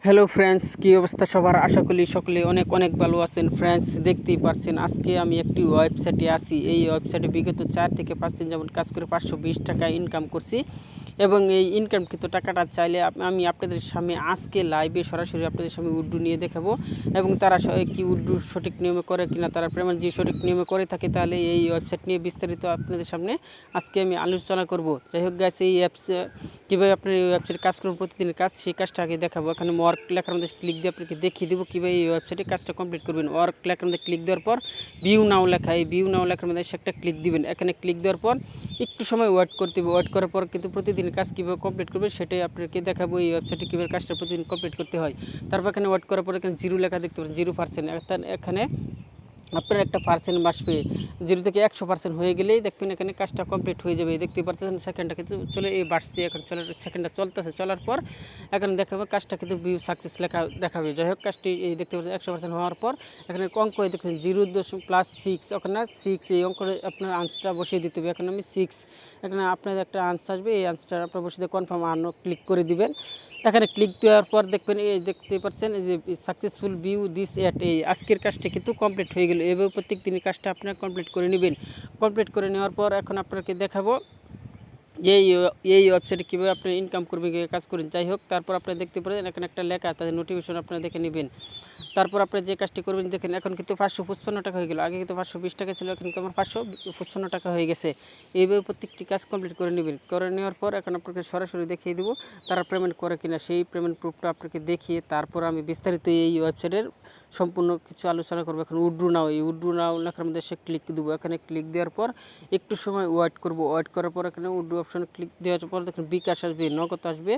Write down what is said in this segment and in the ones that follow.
Hello friends, কী অবস্থা সবার? আশা করি সকলে অনেক অনেক ভালো আছেন। ফ্রেন্ডস, দেখতেই পারছেন আজকে আমি একটি ওয়েবসাইটে আছি। এই ওয়েবসাইটে বিগত 4 থেকে 5 দিন যাবত কাজ করে 520 টাকা ইনকাম করছি এবং এই ইনকামকৃত টাকাটা চাইলে আমি আপনাদের সামনে আজকে লাইভে সরাসরি আপনাদের সামনে উর্দু নিয়ে দেখাবো এবং তারা কি উর্দু সঠিক নিয়মে করে কিনা, তারা পেমেন্ট যে সঠিক নিয়মে করে থাকে তাহলে এই ওয়েবসাইট নিয়ে বিস্তারিত আপনাদের সামনে আজকে আমি আলোচনা করব। যাই হোক গাইস, এই অ্যাপস কীভাবে আপনার এই ওয়েবসাইটে কাজ করুন, প্রতিদিনের কাজ, সেই কাজটা আগে দেখাবো। এখানে ওয়ার্ক লেখার মধ্যে ক্লিক দিয়ে আপনাকে দেখিয়ে দেবো কীভাবে এই ওয়েবসাইটে কাজটা কমপ্লিট করবেন। ওয়ার্ক লেখার মধ্যে ক্লিক দেওয়ার পর ভিউ নাও লেখা, এই ভিউ নাও লেখার মধ্যে একটা ক্লিক দিবেন। এখানে ক্লিক দেওয়ার পর একটু সময় ওয়েট করতে হবে। ওয়েট করার পর কিন্তু প্রতিদিন কাজ কীভাবে কমপ্লিট করবে সেটাই আপনাকে দেখাবো। এই ওয়েবসাইটে কীভাবে কাজটা প্রতিদিন কমপ্লিট করতে হয়। তারপর এখানে ওয়েট করার পর এখানে জিরো লেখা দেখতে পারেন, 0%। এখানে আপনার একটা পার্সেন্ট বাসবে। 0 থেকে 100% হয়ে গেলেই দেখবেন এখানে কাজটা কমপ্লিট হয়ে যাবে। দেখতে পাচ্ছেন সেকেন্ডটা কিন্তু চলে এই বাড়ছে, এখন সেকেন্ডটা চলতেছে। চলার পর এখানে দেখাবে কাজটা কিন্তু ভিউ সাকসেস লেখা দেখাবে। যাই হোক, কাজটি এই দেখতে পাচ্ছেন 100% হওয়ার পর এখানে অঙ্ক দেখছেন 0.+6, ওখানে 6, এই অঙ্কটা আপনার আনসারটা বসিয়ে দিতে হবে। এখন আমি 6, এখানে আপনাদের একটা আনসার আসবে, এই আনসারটা আপনার বসিয়ে দিয়ে কনফার্ম আনো ক্লিক করে দিবেন। এখানে ক্লিক দেওয়ার পর দেখবেন এই দেখতে পাচ্ছেন এই যে সাকসেসফুল ভিউ দিস অ্যাট, এই আজকের কাজটা কিন্তু কমপ্লিট হয়ে গেল। এভাবে প্রত্যেক দিনের কাজটা আপনারা কমপ্লিট করে নেবেন। কমপ্লিট করে নেওয়ার পর এখন আপনাকে দেখাবো যে এই ওয়েবসাইটে কীভাবে আপনি ইনকাম করবেন, কীভাবে কাজ করেন। যাই হোক, তারপর আপনারা দেখতে পারেন এখানে একটা লেখা, তাদের নোটিফিকেশন আপনারা দেখে নেবেন। তারপর আপনি যে কাজটি করবেন দেখেন এখন কিন্তু 555 টাকা হয়ে গেল। আগে কিন্তু 520 টাকা ছিল, এখন কিন্তু আমার 555 টাকা হয়ে গেছে। এইভাবে প্রত্যেকটি কাজ কমপ্লিট করে নেবেন। করে নেওয়ার পর এখন আপনাকে সরাসরি দেখিয়ে দেবো তারা পেমেন্ট করে কিনা। সেই পেমেন্ট প্রুফটা আপনাকে দেখিয়ে তারপর আমি বিস্তারিত এই ওয়েবসাইটের সম্পূর্ণ কিছু আলোচনা করবো। এখন উর্দু নাও, এই উর্দু নাও লেখার মধ্যে সে ক্লিক দেবো। এখানে ক্লিক দেওয়ার পর একটু সময় ওয়েট করব। ওয়েট করার পর এখানে উর্দু অপশনে ক্লিক দেওয়ার পর দেখুন বিকাশ আসবে, নগদ আসবে,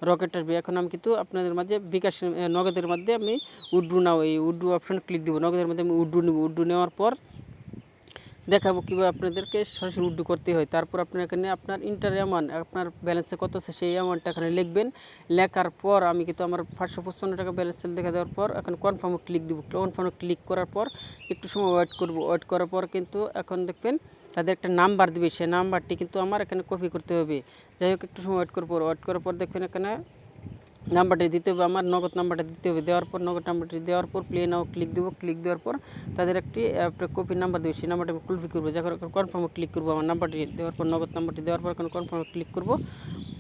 রকেট আসবে। এখন আমি কিন্তু আপনাদের মাঝে বিকাশ নগদের মধ্যে আমি উর্দু নাও, এই উর্দু অপশনে ক্লিক দেবো। নগদের মধ্যে আমি উর্দু নেব। উর্দু নেওয়ার পর দেখাবো কীভাবে আপনাদেরকে সরাসরি উর্দু করতে হয়। তারপর আপনি এখানে আপনার ইন্টার অ্যামাউন্ট, আপনার ব্যালেন্সে কত আছে সেই অ্যামাউন্টটা এখানে লিখবেন। লেখার পর আমি কিন্তু আমার 555 টাকা ব্যালেন্স দেখা দেওয়ার পর এখন কনফার্মে ক্লিক দেবো। কনফার্মে ক্লিক করার পর একটু সময় ওয়েট করব। ওয়েট করার পর কিন্তু এখন দেখবেন তাদের একটা নাম্বার দেবে, সেই নাম্বারটি কিন্তু আমার এখানে কপি করতে হবে। যাই হোক, একটু সময় ওয়েট করার পর দেখবেন এখানে নাম্বারটি দিতে হবে, আমার নগদ নাম্বারটা দিতে হবে। দেওয়ার পর নগদ নাম্বারটি দেওয়ার পর প্লে নাও ক্লিক দেবো। ক্লিক দেওয়ার পর তাদের একটি কপি নাম্বার দেবে, সেই নাম্বারটা আমি কপি করবো। যখন কনফার্মে ক্লিক করবো, আমার নাম্বারটি দেওয়ার পর নগদ নাম্বারটি দেওয়ার পর এখন কনফার্মে ক্লিক করবো।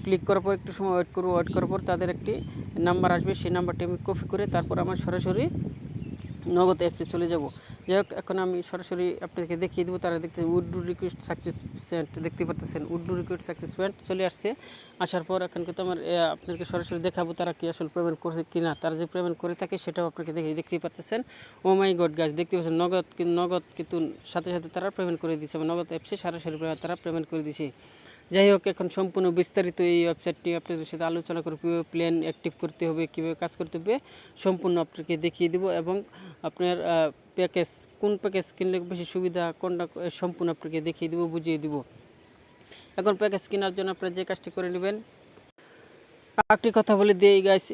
ক্লিক করার পর একটু সময় ওয়েট করবো। ওয়েট করার পর তাদের একটি নাম্বার আসবে, সেই নাম্বারটি আমি কপি করে তারপর আমার সরাসরি নগদ অ্যাপসে চলে যাব। যাই হোক, এখন আমি সরাসরি আপনাদেরকে দেখিয়ে দেবো। তারা দেখতে উর্দু রিকোয়েস্ট সাকসেস সেন্ট, দেখতে পাচ্ছেন উর্দু রিকোয়েস্ট সাকসেস সেন্ট চলে আসছে। আসার পর এখন কিন্তু আমার আপনাদেরকে সরাসরি দেখাবো তারা কি আসলে পেমেন্ট করছে কিনা। তারা যে পেমেন্ট করে থাকে সেটাও আপনাকে দেখতেই পাচ্ছেন। ও মাই গড গাছ, দেখতে পাচ্ছেন নগদ কিন্তু সাথে সাথে তারা পেমেন্ট করে দিচ্ছে। নগদ অ্যাপসে সরাসরি তারা পেমেন্ট করে দিছে। যাই হোক, এখন সম্পূর্ণ বিস্তারিত এই ওয়েবসাইটটি আপনাদের সাথে আলোচনা করে কীভাবে প্ল্যান অ্যাক্টিভ করতে হবে, কীভাবে কাজ করতে হবে সম্পূর্ণ আপনাকে দেখিয়ে দেবো এবং আপনার প্যাকেজ, কোন প্যাকেজ কিনলে বেশি সুবিধা কোনটা সম্পূর্ণ আপনাকে দেখিয়ে দেবো, বুঝিয়ে দেবো। এখন প্যাকেজ কেনার জন্য আপনারা যে কাজটি করে নেবেন, আরেকটি কথা বলে দিই গাইস,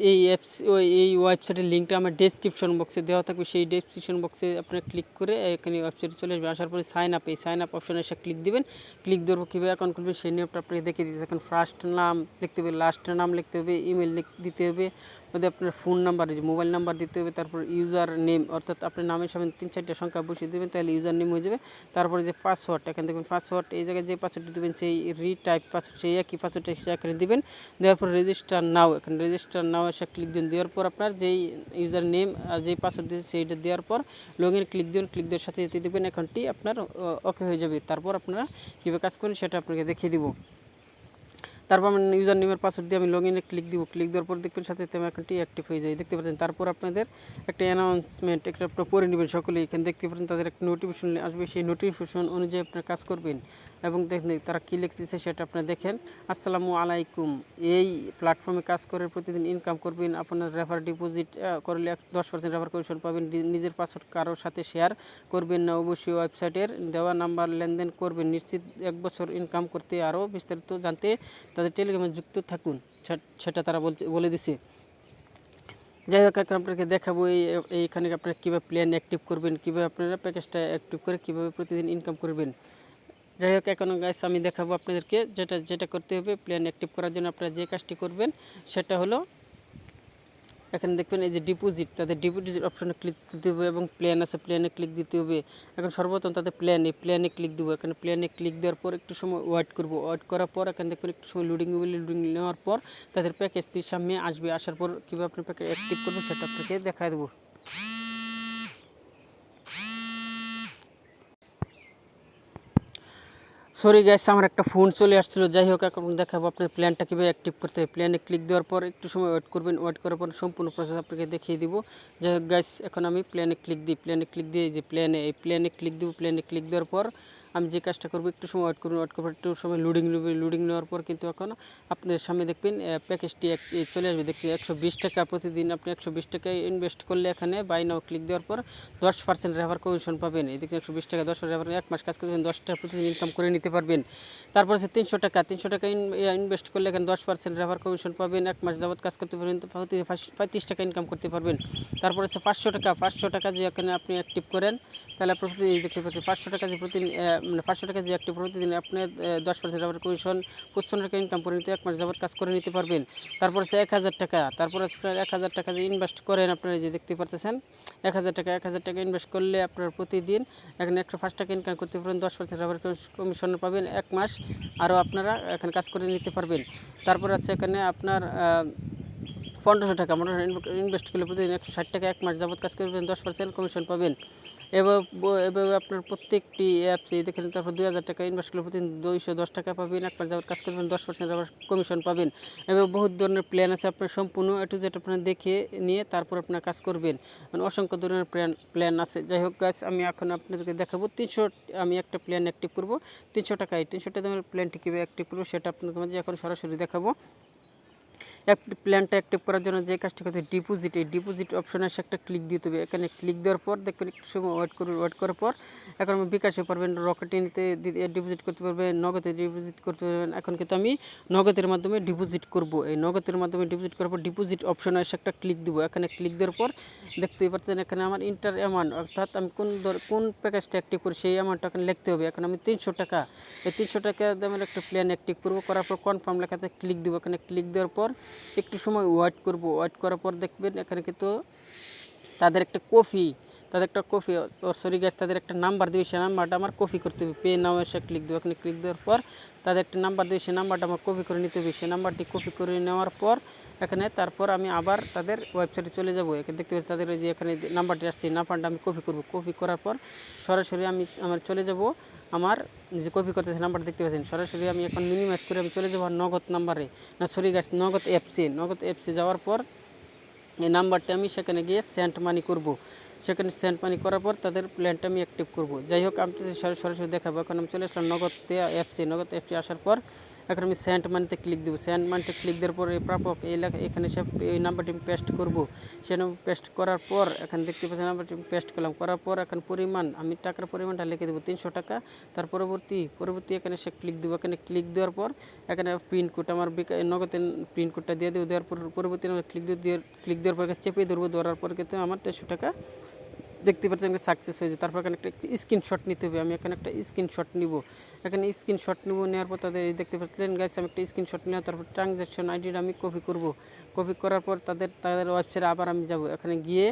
এই ওয়েবসাইটের লিঙ্কটা আমার ডেসক্রিপশন বক্সে দেওয়া থাকবে। সেই ডেসক্রিপশন বক্সে আপনারা ক্লিক করে এখানে ওয়েবসাইটে চলে আসবে। আসার পরে সাইন আপ, এই সাইন আপ অপশনে এসে ক্লিক দিবেন। ক্লিক দেওয়ার পর কীভাবে অ্যাকাউন্ট খুলবে সেই নিয়মটা আপনাকে দেখিয়ে দিচ্ছি। এখন ফার্স্ট নাম লিখতে হবে, লাস্ট নাম লিখতে হবে, ইমেল দিতে হবে, মধ্যে আপনার ফোন নাম্বার, মোবাইল নাম্বার দিতে হবে। তারপর ইউজার নেম, অর্থাৎ আপনার নামের সামনে 3-4টা সংখ্যা বসিয়ে দেবেন, তাহলে ইউজার নেম হয়ে যাবে। তারপরে যে পাসওয়ার্ড, এখানে দেখবেন পাসওয়ার্ড, এই জায়গায় যে পাসওয়ার্ডটি দেবেন সেই রিটাইপ পাসওয়ার্ড, সেই একই পাসওয়ার্ডটা এখানে দেবেন। দেওয়ার পর রেজিস্টার নাও, এখানে রেজিস্টার নাও এসে ক্লিক দিন। দেওয়ার পর আপনার যেই ইউজার নেম আর যেই পাসওয়ার্ড দিয়েছে সেইটা দেওয়ার পর লগ ইন ক্লিক দিন। ক্লিক দেওয়ার সাথে সাথে দেখবেন অ্যাকাউন্টটি আপনার ওকে হয়ে যাবে। তারপর আপনারা কীভাবে কাজ করেন সেটা আপনাকে দেখিয়ে দিব। তারপর আমি ইউজার নেমের পাসওয়ার্ড দিয়ে আমি লগ ইনে ক্লিক দিব। ক্লিক দেওয়ার পর দেখবেন সাথে সাথে আমার অ্যাকাউন্টটি অ্যাক্টিভ হয়ে যায়, দেখতে পাচ্ছেন। তারপর আপনাদের একটা অ্যানাউন্সমেন্ট একটা আপনারা পড়ে নেবেন সকলে। এখানে দেখতে পাচ্ছেন তাদের একটা নোটিফিকেশন আসবে, সেই নোটিফিকেশন অনুযায়ী আপনারা কাজ করবেন এবং দেখেন তারা কী লিখতেছে সেটা আপনারা দেখেন। আসসালামু আলাইকুম, এই প্ল্যাটফর্মে কাজ করে প্রতিদিন ইনকাম করবেন। আপনার রেফার ডিপোজিট করলে 10% রেফার কমিশন পাবেন। নিজের পাসওয়ার্ড কারোর সাথে শেয়ার করবেন না, অবশ্যই ওয়েবসাইটের দেওয়া নাম্বার লেনদেন করবেন। নিশ্চিত 1 বছর ইনকাম করতে। আরও বিস্তারিত জানতে তাদের টেলিগ্রামে যুক্ত থাকুন, সেটা তারা বলে দিছে। যাই হোক, এখন আপনাকে দেখাবো এইখানে আপনারা কীভাবে প্ল্যান অ্যাক্টিভ করবেন, কীভাবে আপনারা প্যাকেজটা অ্যাক্টিভ করে কীভাবে প্রতিদিন ইনকাম করবেন। যাই হোক, এখন গাইস আমি দেখাবো আপনাদেরকে যেটা করতে হবে প্ল্যান অ্যাক্টিভ করার জন্য। আপনারা যে কাজটি করবেন সেটা হলো এখানে দেখবেন এই যে ডিপোজিট, তাদের ডিপোজিট অপশনে ক্লিক দিতে হবে এবং প্ল্যান আছে প্ল্যানে ক্লিক দিতে হবে। এখন সর্বপ্রথম তাদের প্ল্যানে ক্লিক দেবো। এখানে প্ল্যানে ক্লিক দেওয়ার পর একটু সময় ওয়েট করব। ওয়েট করার পর এখানে দেখবেন একটু সময় লোডিং হবে। লোডিং নেওয়ার পর তাদের প্যাকেজটির সামনে আসবে। আসার পর কীভাবে আপনি প্যাকেজ অ্যাক্টিভ করবেন সেটা আপনাকে দেখা দেবো। সরি গাইস, আমার একটা ফোন চলে আসছিল। যাই হোক, এখন দেখাবো আপনার প্ল্যানটা কীভাবে অ্যাক্টিভ করতে হবে। প্ল্যানে ক্লিক দেওয়ার পর একটু সময় ওয়েট করবেন। ওয়েট করার পর সম্পূর্ণ প্রসেস আপনাকে দেখিয়ে দিব। যাই হোক গাইস, এখন আমি প্ল্যানে ক্লিক দিই। প্ল্যানে ক্লিক দিয়ে এই যে প্ল্যানে ক্লিক দিব। প্ল্যানে ক্লিক দেওয়ার পর আমি যে কাজটা করবো, একটু সময় ওয়েট করবেন। ওয়েট করার একটু সময় লোডিং নেবে। লোডিং নেওয়ার পর কিন্তু এখন আপনাদের সামনে দেখবেন প্যাকেজটি চলে আসবে। দেখতে 120 টাকা প্রতিদিন আপনি 120 টাকায় ইনভেস্ট করলে এখানে বাই নাও ক্লিক দেওয়ার পর 10% রেফার কমিশন পাবেন। এদিকে 120 টাকা 10% রেফার, 1 মাস কাজ করবেন 10 টাকা প্রতিদিন ইনকাম করে নিতে পারবেন। তারপর আছে 300 টাকা ইনভেস্ট করলে এখানে 10% রেফার কমিশন পাবেন। 1 মাস যাবত কাজ করতে পারবেন, 35 টাকা ইনকাম করতে পারবেন। তারপর আছে 500 টাকা যে এখানে আপনি অ্যাক্টিভ করেন, তাহলে প্রতিদিন দেখতে পাচ্ছেন 500 টাকা যে প্রতিদিন 500 টাকা যে অ্যাক্টিভ প্রতিদিন আপনি 10% রেফার কমিশন 55 টাকা ইনকাম করে নিতে 1 মাস যাবত কাজ করে নিতে পারবেন। তারপর আছে 1000 টাকা। তারপর আপনার 1000 টাকা যে ইনভেস্ট করেন, আপনারা যে দেখতে পাচ্ছেন 1000 টাকা ইনভেস্ট করলে আপনার প্রতিদিন এখানে 105 টাকা ইনকাম করতে পারবেন। 10% রেফার কমিশন পাবেন। 1 মাস আরও আপনারা এখানে কাজ করে নিতে পারবেন। তারপর আছে এখানে আপনার 1500 টাকা ইনভেস্ট করলে প্রতিদিন 160 টাকা 1 মাস যাবত কাজ করবেন, 10% কমিশন পাবেন। এভাবে আপনার প্রত্যেকটি অ্যাপসে দেখেন। তারপর 2000 টাকা ইনভেস্ট করলে প্রতিদিন 210 টাকা পাবেন। 1 মাস যাবত কাজ করবেন, 10% আবার কমিশন পাবেন। এভাবে বহুত ধরনের প্ল্যান আছে। আপনার সম্পূর্ণ যেটা আপনার দেখে নিয়ে তারপর আপনার কাজ করবেন। মানে অসংখ্য ধরনের প্ল্যান আছে। যাই হোক গাইস, আমি এখন আপনাদেরকে দেখাবো 300। আমি একটা প্ল্যান অ্যাক্টিভ করবো 300 টাকায়। 300 টাকা দামের প্ল্যানটি কীভাবে অ্যাক্টিভ করবো সেটা আপনাদের মাঝে এখন সরাসরি দেখাবো। প্ল্যানটা অ্যাক্টিভ করার জন্য যে কাজটি করতে ডিপোজিট, এই ডিপোজিট অপশনে এসে একটা ক্লিক দিতে হবে। এখানে ক্লিক দেওয়ার পর দেখবেন একটু সময় ওয়েট করুন। ওয়েট করার পর এখন আমি বিকাশে পারবেন, রকেটে নিতে ডিপোজিট করতে পারবেন, নগদে ডিপোজিট করতে পারবেন। এখন কিন্তু আমি নগদের মাধ্যমে ডিপোজিট করব। এই নগদের মাধ্যমে ডিপোজিট করার পর ডিপোজিট অপশনে এসে একটা ক্লিক দিব। এখানে ক্লিক দেওয়ার পর দেখতেই পাচ্ছেন এখানে আমার ইন্টার অ্যামাউন্ট, অর্থাৎ আমি কোন প্যাকেজটা অ্যাক্টিভ করি সেই অ্যামাউন্টটা এখানে লিখতে হবে। এখন আমি 300 টাকা, এই 300 টাকা দামের একটা প্ল্যান অ্যাক্টিভ করব। করার পর কনফার্ম লেখাতে ক্লিক দিব। এখানে ক্লিক দেওয়ার পর একটু সময় ওয়েট করব। ওয়েট করার পর দেখবেন এখানে কিন্তু তাদের একটা তাদের একটা নাম্বার দেবে। সেই নাম্বারটা আমার কপি করতে হবে। পে নাও এসে ক্লিক দেবো। এখানে ক্লিক দেওয়ার পর তাদের একটা নাম্বার দেবে, সেই নাম্বারটা আমার কপি করে নিতে হবে। সেই নাম্বারটি কপি করে নেওয়ার পর এখানে তারপর আমি আবার তাদের ওয়েবসাইটে চলে যাব। এখানে দেখতে পাচ্ছি তাদের যে এখানে নাম্বারটি আসছে, নাম্বারটা আমি কপি করব। কপি করার পর সরাসরি আমার চলে যাব আমার যে কপি করতেছে নাম্বার দেখতে পাচ্ছেন। সরাসরি আমি এখন মিনিমাইজ করে আমি চলে যাবো নগদ নাম্বারে, নগদ অ্যাপসে যাওয়ার পর এই নাম্বারটা আমি সেখানে গিয়ে সেন্ড মানি করব। সেখানে সেন্ড মানি করার পর তাদের প্ল্যানটা আমি অ্যাক্টিভ করব। যাই হোক, আমি সরাসরি দেখাবো। এখন আমি চলে আসলাম নগদ অ্যাপসে আসার পর এখন আমি সেন্ড মানিতে ক্লিক দেবো। সেন্ড মানিতে ক্লিক দেওয়ার পর এই প্রাপক এখানে সব এই নাম্বারটি আমি পেস্ট করব। সে পেস্ট করার পর এখানে দেখতে পাচ্ছি নাম্বারটি পেস্ট করলাম। করার পর এখন আমি টাকার পরিমাণটা লিখে দেবো 300 টাকা। তার পরবর্তী এখানে সে ক্লিক দেবো। এখানে ক্লিক দেওয়ার পর এখানে পিনকোড আমার নগদের পিনকোডটা দিয়ে দেবো। দেওয়ার পর পরবর্তী ক্লিক দেওয়ার পর চেপে ধরবো। ধরার পর কিন্তু আমার 300 টাকা দেখতে পাচ্ছেন সাকসেস হয়েছে। তারপর এখানে একটা স্ক্রিনশট নিতে হবে। আমি এখানে একটা স্ক্রিনশট নিব। এখানে স্ক্রিনশট নিব। নেওয়ার পর তাদের দেখতে পাচ্ছেন গাইস, আমি একটা স্ক্রিনশট নিলাম। তারপর ট্রানজ্যাকশন আইডিটা আমি কপি করব। কপি করার পর তাদের ওয়েবসাইটে আবার আমি যাব। এখানে গিয়ে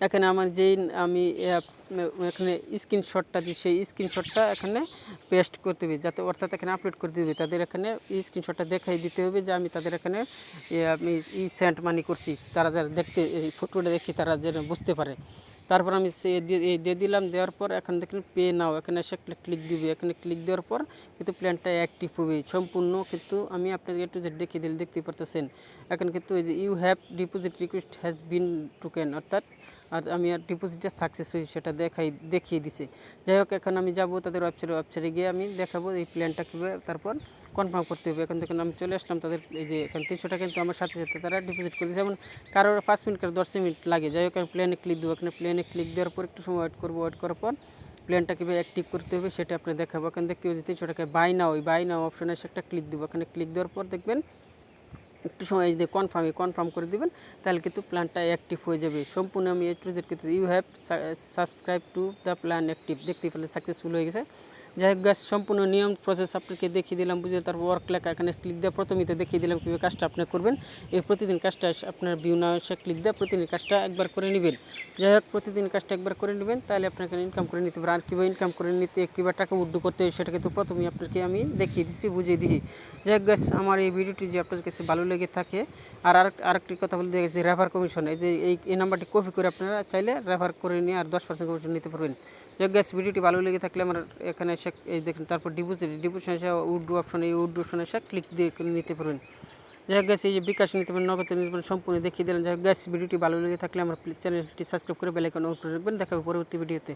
এখানে আমার আমি এখানে স্ক্রিনশটটা দিই, সেই স্ক্রিনশটটা এখানে পেস্ট করতে হবে, যাতে অর্থাৎ এখানে আপলোড করে দিবে। তাদের এখানে স্ক্রিনশটটা দেখাই দিতে হবে যে আমি তাদের এখানে আমি সেন্ড মানি করছি। তারা যারা দেখতে এই ফটোটা দেখি তারা যেন বুঝতে পারে। তারপর আমি দিয়ে দিলাম। দেওয়ার পর এখন দেখেন পে নাও, এখানে এসে ক্লিক দিবে। এখানে ক্লিক দেওয়ার পর কিন্তু প্ল্যানটা অ্যাক্টিভ হবে সম্পূর্ণ। কিন্তু আমি আপনাদের একটু দেখিয়ে দিলে দেখতে পারতেছেন এখন কিন্তু এই যে you have deposit request has been token, অর্থাৎ আমি আর ডিপোজিটটা সাকসেস হয়েছে সেটা দেখিয়ে দিছে। যাই হোক, এখন আমি যাব তাদের ওয়েবসাইটে গিয়ে আমি দেখাবো এই প্ল্যানটা কীভাবে তারপর কনফার্ম করতে হবে। এখন দেখুন আমি চলে আসলাম তাদের এই যে এখন 300 টাকা কিন্তু আমার সাথে তারা ডিপোজিট করে, যেমন কারোর 5 মিনিট কারো 10 মিনিট লাগে। যাই হোক, আমি প্ল্যানে ক্লিক দেবো। এখানে প্ল্যানে ক্লিক দেওয়ার পর একটু সময় ওয়েট করবো। ওয়েট করার পর প্ল্যানটা কীভাবে অ্যাক্টিভ করতে হবে সেটা আপনি দেখাবো। এখানে দেখতে পাচ্ছি 300 টাকায় বাই নাও অপশনে এসে একটা ক্লিক দেবো। এখানে ক্লিক দেওয়ার পর দেখবেন একটু সময় এই যে কনফার্ম করে দিবেন, তাহলে কিন্তু প্ল্যানটা অ্যাক্টিভ হয়ে যাবে সম্পূর্ণ। আমি A to Z করতে you have subscribe to the plan active দেখতে পেলে সাকসেসফুল হয়ে গেছে। যাই হোক গাছ সম্পূর্ণ নিয়ম প্রসেস আপনাকে দেখিয়ে দিলাম, বুঝে তারপর ওয়ার্ক লেখা এখানে ক্লিক দিয়ে প্রথমেই তো দেখিয়ে দিলাম কীভাবে কাজটা আপনি করবেন। এই প্রতিদিন কাজটা আপনার ভিউ না এসে ক্লিক দিয়ে প্রতিদিন কাজটা একবার করে নেবেন। যাই হোক প্রতিদিন কাজটা একবার করে নেবেন, তাহলে আপনাকে ইনকাম করে নিতে পারেন। আর কীভাবে ইনকাম করে নিতে কীভাবে টাকা উইথড্র করতে হয় সেটা কিন্তু প্রথমেই আপনাকে আমি দেখিয়ে দিচ্ছি, বুঝিয়ে দিই। যাই হোক গাছ আমার এই ভিডিওটি যে আপনার কাছে ভালো লেগে থাকে, আরেকটি কথা বলতে গেছি, রেফার কমিশন, এই যে এই নাম্বারটি কপি করে আপনারা চাইলে রেফার করে নিয়ে আর 10% কমিশন নিতে পারবেন। যাই হোক গাছ ভিডিওটি ভালো লেগে থাকলে আমার এখানে এসে এই দেখুন, তারপর ডিপোজিশন এসে উইথড্র অপশন, এই উইথড্র অপশনে এসে ক্লিক দিয়ে নিতে পারবেন। যাই হোক গাছ এই যে বিকাশ নিতে পারেন, নগদ নিতে পারেন, সম্পূর্ণ দেখিয়ে দিলেন। যাই হোক গাছ ভিডিওটি ভালো লেগে থাকলে আমার চ্যানেলটি সাবস্ক্রাইব করে বেল আইকন অন করে রাখবেন। দেখা হবে পরবর্তী ভিডিওতে।